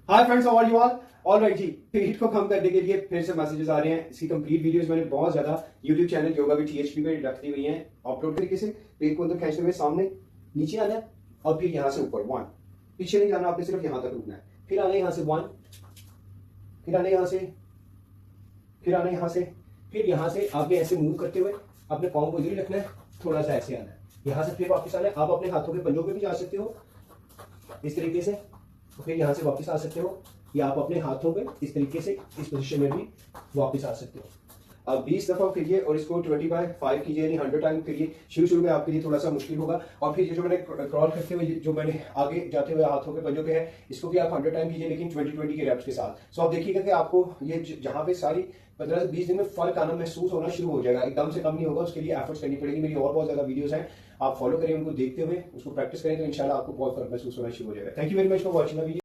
Hi friends, how are you all right जी। पेट को कम करने के लिए फिर से मैसेजेस आ रहे हैं। इसकी कंप्लीट वीडियोस मैंने बहुत ज्यादा यूट्यूब चैनल योगा भी टीएचपी पे रख दी हुई हैं। अपलोड तरीके से पेट को अंदर खींचते हुए सामने नीचे आना है और फिर यहाँ से ऊपर 1। पीछे नहीं जाना, आपने सिर्फ यहाँ तक रुकना है। फिर आना यहाँ से 1, फिर आना यहाँ से, फिर आना यहाँ से, फिर यहाँ से आगे ऐसे मूव करते हुए अपने पाँव को इधर रखना है, थोड़ा सा ऐसे आना है, यहाँ से फिर वापस आना है। आप अपने हाथों के पंजों पे भी जा सकते हो इस तरीके से, फिर यहाँ से वापस आ सकते हो, या आप अपने हाथों पे इस तरीके से इस पोजीशन में भी वापस आ सकते हो। अब 20 दफा करिए और इसको 20/5 कीजिए, यानी 100 टाइम करिए। शुरू में आपके लिए थोड़ा सा मुश्किल होगा, और फिर ये जो मैंने क्रॉल करते हुए जो मैंने आगे जाते हुए हाथों के पंजों पे है, इसको भी आप 100 टाइम कीजिए, लेकिन 20-20 के रेप्स के साथ। सो आप देखिएगा कि आपको ये जहां पे सारी 15 से 20 दिन में फर्क आना महसूस होना शुरू हो जाएगा। एकदम से कम नहीं होगा, उसके लिए एफर्ट्स करनी पड़ेगी। मेरी और बहुत ज्यादा वीडियोस हैं, आप फॉलो करें, उनको देखते हुए उसको प्रैक्टिस करें, तो इंशाल्लाह आपको बहुत फर्क महसूस होना शुरू हो जाएगा। Thank you very much for watching the video.